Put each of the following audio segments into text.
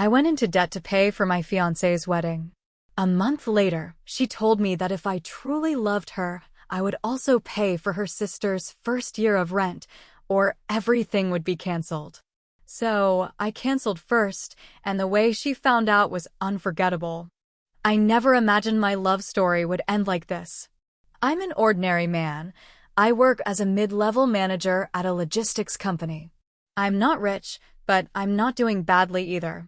I went into debt to pay for my fiancé's wedding. A month later, she told me that if I truly loved her, I would also pay for her sister's first year of rent, or everything would be canceled. So, I canceled first, and the way she found out was unforgettable. I never imagined my love story would end like this. I'm an ordinary man. I work as a mid-level manager at a logistics company. I'm not rich, but I'm not doing badly either.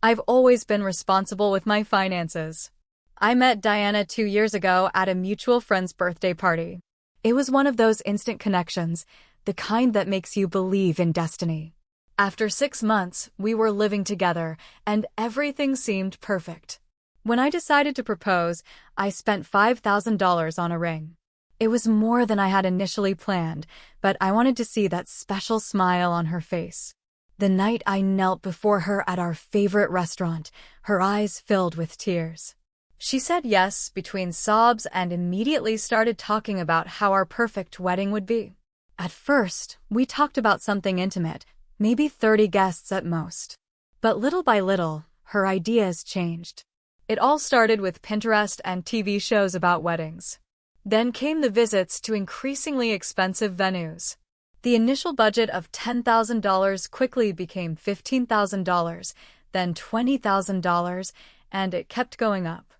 I've always been responsible with my finances. I met Diana 2 years ago at a mutual friend's birthday party. It was one of those instant connections, the kind that makes you believe in destiny. After 6 months, we were living together, and everything seemed perfect. When I decided to propose, I spent $5,000 on a ring. It was more than I had initially planned, but I wanted to see that special smile on her face. The night I knelt before her at our favorite restaurant, her eyes filled with tears. She said yes between sobs and immediately started talking about how our perfect wedding would be. At first, we talked about something intimate, maybe 30 guests at most. But little by little, her ideas changed. It all started with Pinterest and TV shows about weddings. Then came the visits to increasingly expensive venues. The initial budget of $10,000 quickly became $15,000, then $20,000, and it kept going up.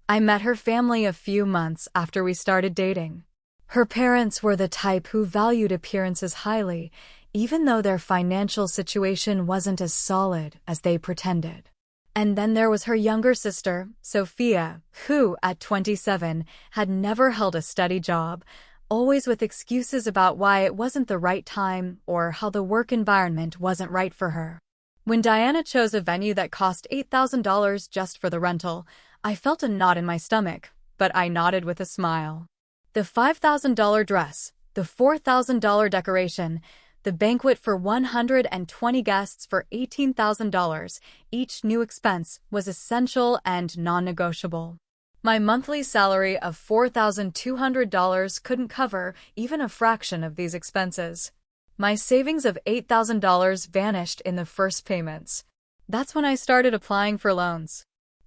I met her family a few months after we started dating. Her parents were the type who valued appearances highly, even though their financial situation wasn't as solid as they pretended. And then there was her younger sister, Sophia, who, at 27, had never held a steady job, always with excuses about why it wasn't the right time or how the work environment wasn't right for her. When Diana chose a venue that cost $8,000 just for the rental, I felt a knot in my stomach, but I nodded with a smile. The $5,000 dress, the $4,000 decoration, the banquet for 120 guests for $18,000, each new expense was essential and non-negotiable. My monthly salary of $4,200 couldn't cover even a fraction of these expenses. My savings of $8,000 vanished in the first payments. That's when I started applying for loans.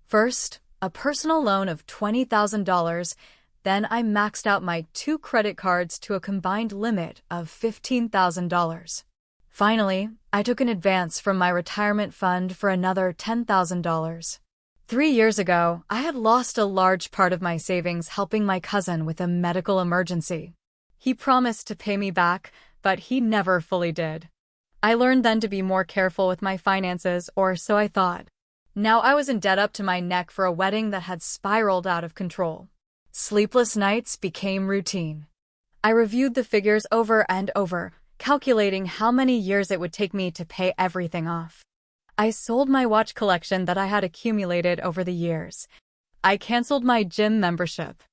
First, a personal loan of $20,000. Then I maxed out my 2 credit cards to a combined limit of $15,000. Finally, I took an advance from my retirement fund for another $10,000. 3 years ago, I had lost a large part of my savings helping my cousin with a medical emergency. He promised to pay me back, but he never fully did. I learned then to be more careful with my finances, or so I thought. Now I was in debt up to my neck for a wedding that had spiraled out of control. Sleepless nights became routine. I reviewed the figures over and over, calculating how many years it would take me to pay everything off. I sold my watch collection that I had accumulated over the years. I canceled my gym membership.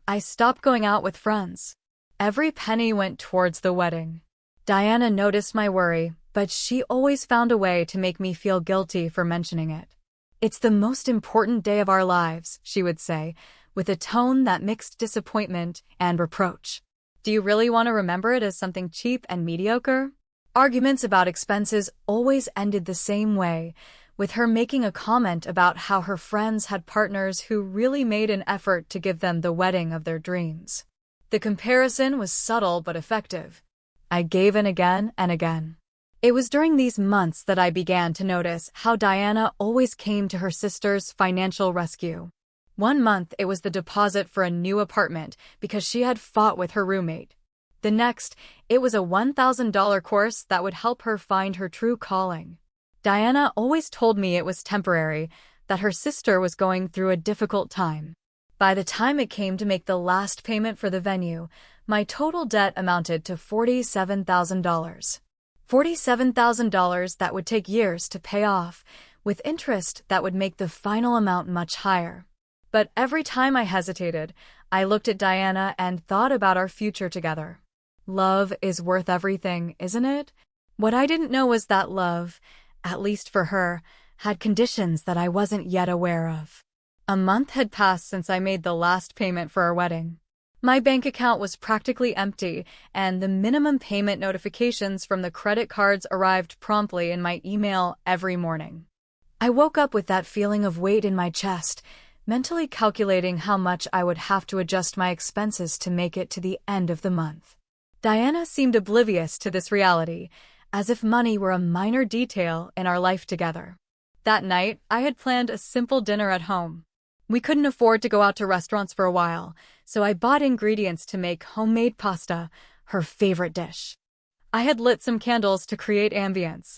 I stopped going out with friends. Every penny went towards the wedding. Diana noticed my worry, but she always found a way to make me feel guilty for mentioning it. "It's the most important day of our lives," she would say, with a tone that mixed disappointment and reproach. "Do you really want to remember it as something cheap and mediocre?" Arguments about expenses always ended the same way, with her making a comment about how her friends had partners who really made an effort to give them the wedding of their dreams. The comparison was subtle but effective. I gave in again and again. It was during these months that I began to notice how Diana always came to her sister's financial rescue. One month it was the deposit for a new apartment because she had fought with her roommate. The next, it was a $1,000 course that would help her find her true calling. Diana always told me it was temporary, that her sister was going through a difficult time. By the time it came to make the last payment for the venue, my total debt amounted to $47,000. $47,000 that would take years to pay off, with interest that would make the final amount much higher. But every time I hesitated, I looked at Diana and thought about our future together. Love is worth everything, isn't it? What I didn't know was that love, at least for her, had conditions that I wasn't yet aware of. A month had passed since I made the last payment for our wedding. My bank account was practically empty, and the minimum payment notifications from the credit cards arrived promptly in my email every morning. I woke up with that feeling of weight in my chest, mentally calculating how much I would have to adjust my expenses to make it to the end of the month. Diana seemed oblivious to this reality, as if money were a minor detail in our life together. That night, I had planned a simple dinner at home. We couldn't afford to go out to restaurants for a while, so I bought ingredients to make homemade pasta, her favorite dish. I had lit some candles to create ambience.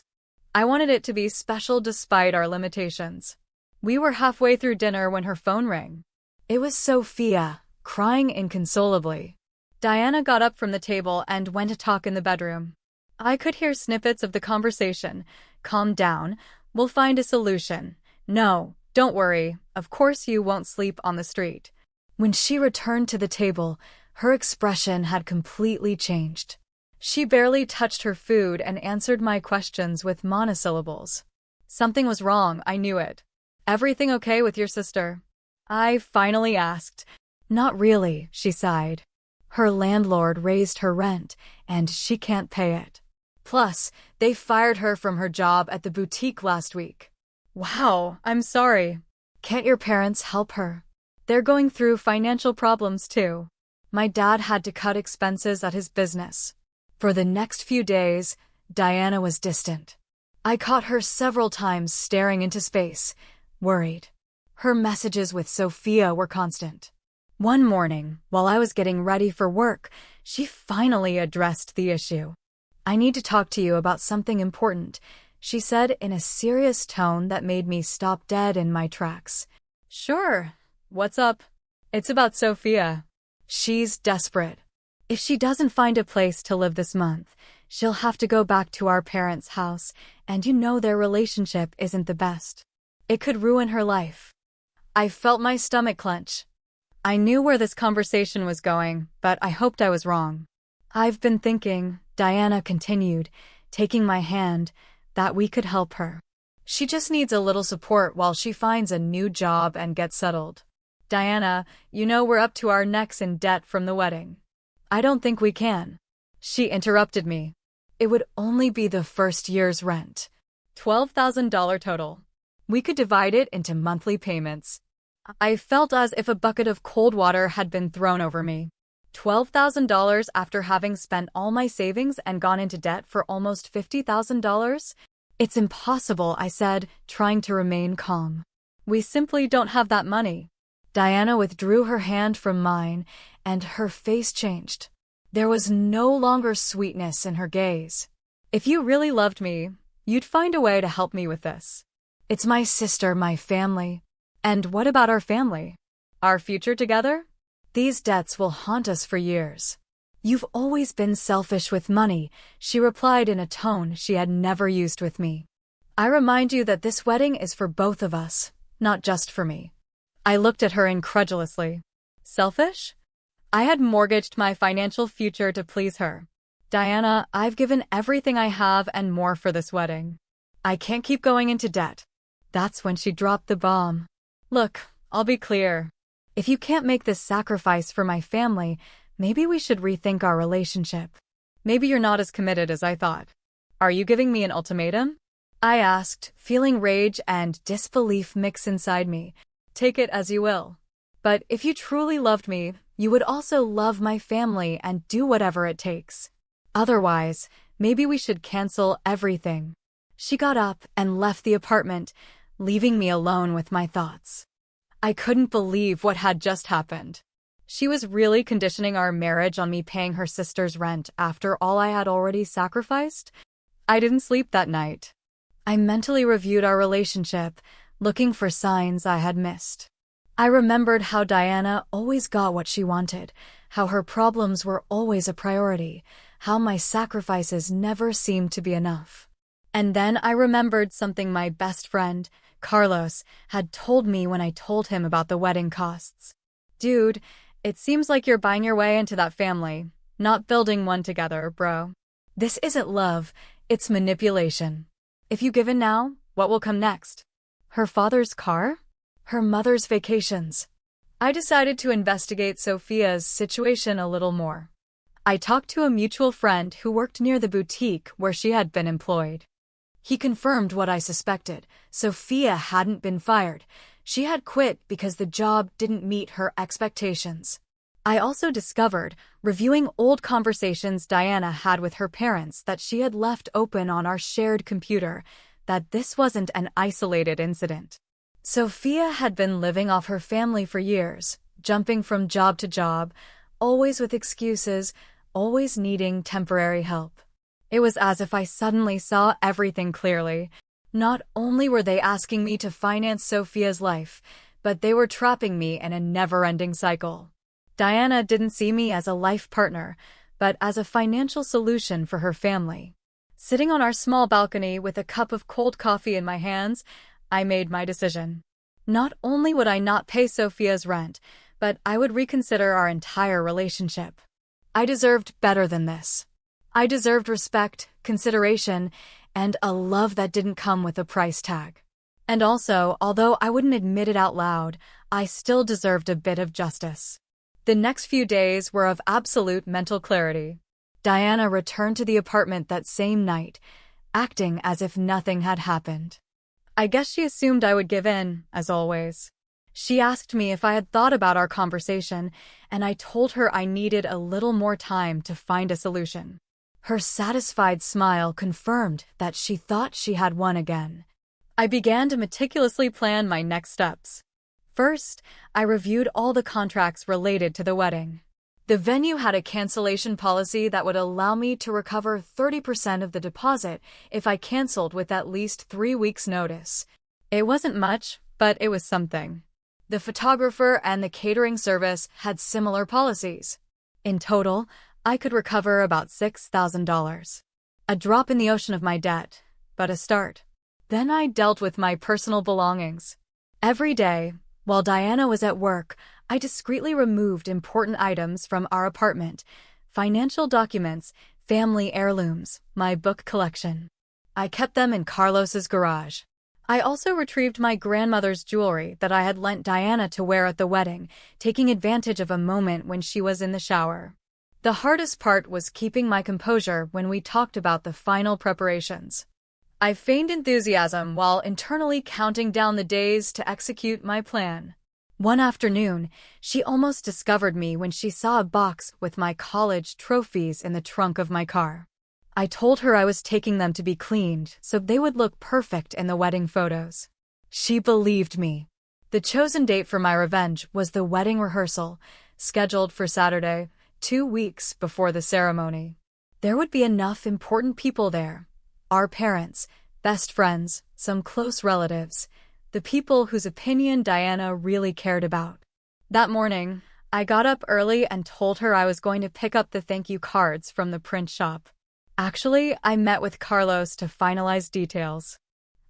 I wanted it to be special despite our limitations. We were halfway through dinner when her phone rang. It was Sophia, crying inconsolably. Diana got up from the table and went to talk in the bedroom. I could hear snippets of the conversation. Calm down. We'll find a solution. No, don't worry. Of course you won't sleep on the street. When she returned to the table, her expression had completely changed. She barely touched her food and answered my questions with monosyllables. Something was wrong, I knew it. Everything okay with your sister? I finally asked. Not really, she sighed. Her landlord raised her rent, and she can't pay it. Plus, they fired her from her job at the boutique last week. Wow, I'm sorry. Can't your parents help her? They're going through financial problems too. My dad had to cut expenses at his business. For the next few days, Diana was distant. I caught her several times staring into space, worried. Her messages with Sophia were constant. One morning, while I was getting ready for work, she finally addressed the issue. I need to talk to you about something important, she said in a serious tone that made me stop dead in my tracks. Sure. What's up? It's about Sophia. She's desperate. If she doesn't find a place to live this month, she'll have to go back to our parents' house, and you know their relationship isn't the best. It could ruin her life. I felt my stomach clench. I knew where this conversation was going, but I hoped I was wrong. I've been thinking, Diana continued, taking my hand, that we could help her. She just needs a little support while she finds a new job and gets settled. Diana, you know we're up to our necks in debt from the wedding. I don't think we can. She interrupted me. It would only be the first year's rent. $12,000 total. We could divide it into monthly payments. I felt as if a bucket of cold water had been thrown over me. $12,000 after having spent all my savings and gone into debt for almost $50,000? It's impossible, I said, trying to remain calm. We simply don't have that money. Diana withdrew her hand from mine, and her face changed. There was no longer sweetness in her gaze. If you really loved me, you'd find a way to help me with this. It's my sister, my family. And what about our family? Our future together? These debts will haunt us for years. You've always been selfish with money, she replied in a tone she had never used with me. I remind you that this wedding is for both of us, not just for me. I looked at her incredulously. Selfish? I had mortgaged my financial future to please her. Diana, I've given everything I have and more for this wedding. I can't keep going into debt. That's when she dropped the bomb. Look, I'll be clear. If you can't make this sacrifice for my family, maybe we should rethink our relationship. Maybe you're not as committed as I thought. Are you giving me an ultimatum? I asked, feeling rage and disbelief mix inside me. Take it as you will. But if you truly loved me, you would also love my family and do whatever it takes. Otherwise, maybe we should cancel everything. She got up and left the apartment, leaving me alone with my thoughts. I couldn't believe what had just happened. She was really conditioning our marriage on me paying her sister's rent after all I had already sacrificed? I didn't sleep that night. I mentally reviewed our relationship, looking for signs I had missed. I remembered how Diana always got what she wanted, how her problems were always a priority, how my sacrifices never seemed to be enough. And then I remembered something my best friend, Carlos, had told me when I told him about the wedding costs. Dude, it seems like you're buying your way into that family, not building one together, bro. This isn't love, it's manipulation. If you give in now, what will come next? Her father's car? Her mother's vacations? I decided to investigate Sophia's situation a little more. I talked to a mutual friend who worked near the boutique where she had been employed. He confirmed what I suspected. Sophia hadn't been fired. She had quit because the job didn't meet her expectations. I also discovered, reviewing old conversations Diana had with her parents that she had left open on our shared computer, that this wasn't an isolated incident. Sophia had been living off her family for years, jumping from job to job, always with excuses, always needing temporary help. It was as if I suddenly saw everything clearly. Not only were they asking me to finance Sophia's life, but they were trapping me in a never-ending cycle. Diana didn't see me as a life partner, but as a financial solution for her family. Sitting on our small balcony with a cup of cold coffee in my hands, I made my decision. Not only would I not pay Sophia's rent, but I would reconsider our entire relationship. I deserved better than this. I deserved respect, consideration, and a love that didn't come with a price tag. And also, although I wouldn't admit it out loud, I still deserved a bit of justice. The next few days were of absolute mental clarity. Diana returned to the apartment that same night, acting as if nothing had happened. I guess she assumed I would give in, as always. She asked me if I had thought about our conversation, and I told her I needed a little more time to find a solution. Her satisfied smile confirmed that she thought she had won again. I began to meticulously plan my next steps. First, I reviewed all the contracts related to the wedding. The venue had a cancellation policy that would allow me to recover 30% of the deposit if I canceled with at least 3 weeks' notice. It wasn't much, but it was something. The photographer and the catering service had similar policies. In total, I could recover about $6,000. A drop in the ocean of my debt, but a start. Then I dealt with my personal belongings. Every day, while Diana was at work, I discreetly removed important items from our apartment: financial documents, family heirlooms, my book collection. I kept them in Carlos's garage. I also retrieved my grandmother's jewelry that I had lent Diana to wear at the wedding, taking advantage of a moment when she was in the shower. The hardest part was keeping my composure when we talked about the final preparations. I feigned enthusiasm while internally counting down the days to execute my plan. One afternoon, she almost discovered me when she saw a box with my college trophies in the trunk of my car. I told her I was taking them to be cleaned so they would look perfect in the wedding photos. She believed me. The chosen date for my revenge was the wedding rehearsal, scheduled for Saturday, 2 weeks before the ceremony. There would be enough important people there. Our parents, best friends, some close relatives, the people whose opinion Diana really cared about. That morning, I got up early and told her I was going to pick up the thank you cards from the print shop. Actually, I met with Carlos to finalize details.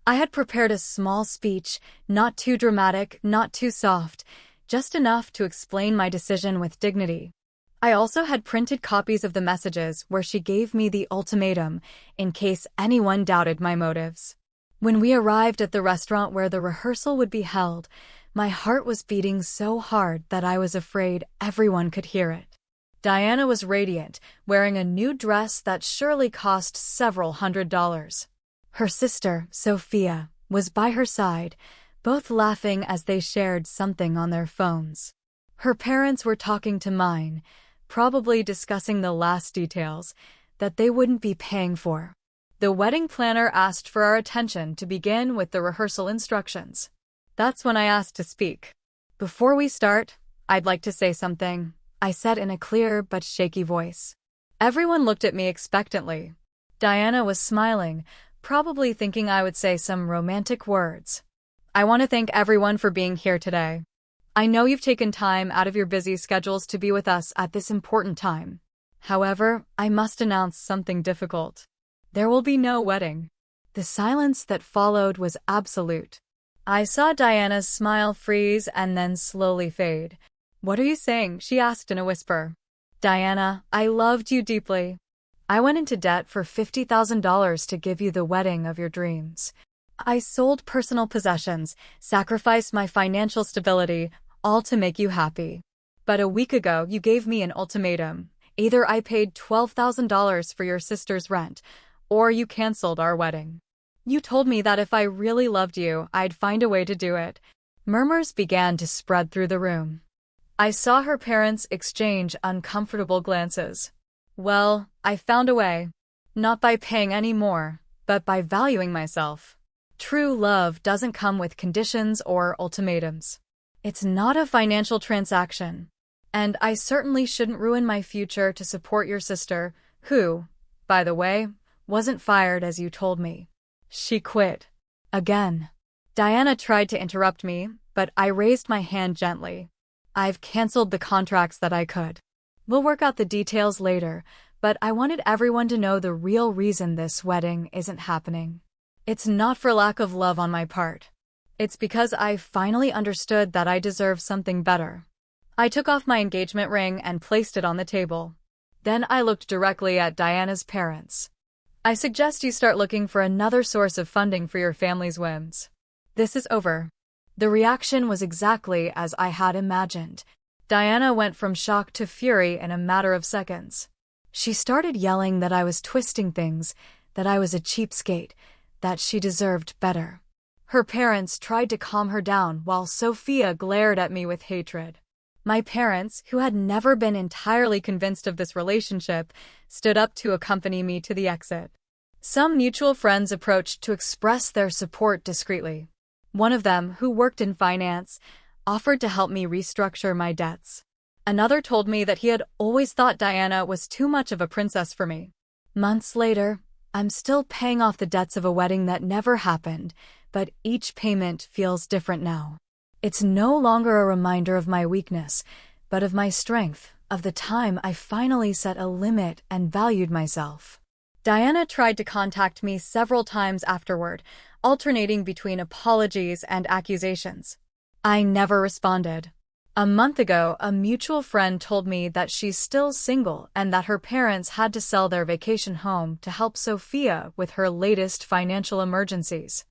I had prepared a small speech, not too dramatic, not too soft, just enough to explain my decision with dignity. I also had printed copies of the messages where she gave me the ultimatum, in case anyone doubted my motives. When we arrived at the restaurant where the rehearsal would be held, my heart was beating so hard that I was afraid everyone could hear it. Diana was radiant, wearing a new dress that surely cost several $100s. Her sister, Sophia, was by her side, both laughing as they shared something on their phones. Her parents were talking to mine, probably discussing the last details that they wouldn't be paying for. The wedding planner asked for our attention to begin with the rehearsal instructions. That's when I asked to speak. "Before we start, I'd like to say something," I said in a clear but shaky voice. Everyone looked at me expectantly. Diana was smiling, probably thinking I would say some romantic words. "I want to thank everyone for being here today. I know you've taken time out of your busy schedules to be with us at this important time. However, I must announce something difficult. There will be no wedding." The silence that followed was absolute. I saw Diana's smile freeze and then slowly fade. "What are you saying?" she asked in a whisper. "Diana, I loved you deeply. I went into debt for $50,000 to give you the wedding of your dreams. I sold personal possessions, sacrificed my financial stability, all to make you happy. But a week ago you gave me an ultimatum. Either I paid $12,000 for your sister's rent, or you canceled our wedding. You told me that if I really loved you, I'd find a way to do it. Murmurs began to spread through the room. I saw her parents exchange uncomfortable glances. Well, I found a way. Not by paying any more, but by valuing myself. True love doesn't come with conditions or ultimatums. It's not a financial transaction. And I certainly shouldn't ruin my future to support your sister, who, by the way, wasn't fired as you told me. She quit. Again. Diana tried to interrupt me, but I raised my hand gently. I've canceled the contracts that I could. We'll work out the details later, but I wanted everyone to know the real reason this wedding isn't happening. It's not for lack of love on my part. It's because I finally understood that I deserve something better. I took off my engagement ring and placed it on the table. Then I looked directly at Diana's parents. I suggest you start looking for another source of funding for your family's whims. This is over. The reaction was exactly as I had imagined. Diana went from shock to fury in a matter of seconds. She started yelling that I was twisting things, that I was a cheapskate, that she deserved better. Her parents tried to calm her down while Sophia glared at me with hatred. My parents, who had never been entirely convinced of this relationship, stood up to accompany me to the exit. Some mutual friends approached to express their support discreetly. One of them, who worked in finance, offered to help me restructure my debts. Another told me that he had always thought Diana was too much of a princess for me. Months later, I'm still paying off the debts of a wedding that never happened, but each payment feels different now. It's no longer a reminder of my weakness, but of my strength, of the time I finally set a limit and valued myself. Diana tried to contact me several times afterward, alternating between apologies and accusations. I never responded. A month ago, a mutual friend told me that she's still single and that her parents had to sell their vacation home to help Sophia with her latest financial emergencies.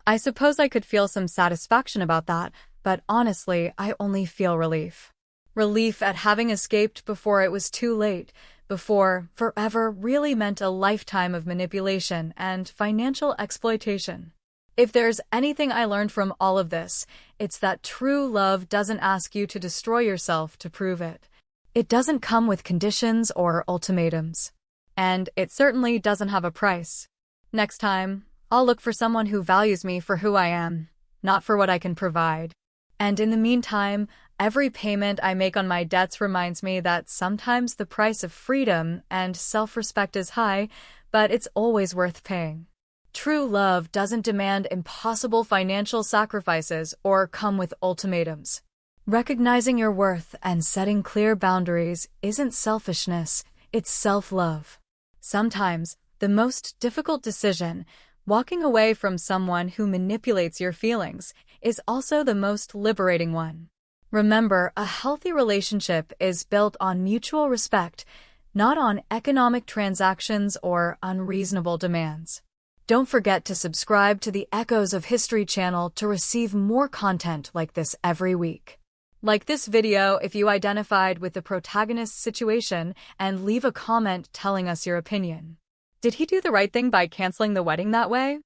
I suppose I could feel some satisfaction about that, but honestly, I only feel relief. Relief at having escaped before it was too late, before forever really meant a lifetime of manipulation and financial exploitation. If there's anything I learned from all of this, it's that true love doesn't ask you to destroy yourself to prove it. It doesn't come with conditions or ultimatums. And it certainly doesn't have a price. Next time, I'll look for someone who values me for who I am, not for what I can provide. And in the meantime, every payment I make on my debts reminds me that sometimes the price of freedom and self-respect is high, but it's always worth paying. True love doesn't demand impossible financial sacrifices or come with ultimatums. Recognizing your worth and setting clear boundaries isn't selfishness, it's self-love. Sometimes, the most difficult decision, walking away from someone who manipulates your feelings, is also the most liberating one. Remember, a healthy relationship is built on mutual respect, not on economic transactions or unreasonable demands. Don't forget to subscribe to the Echoes of History channel to receive more content like this every week. Like this video if you identified with the protagonist's situation and leave a comment telling us your opinion. Did he do the right thing by canceling the wedding that way?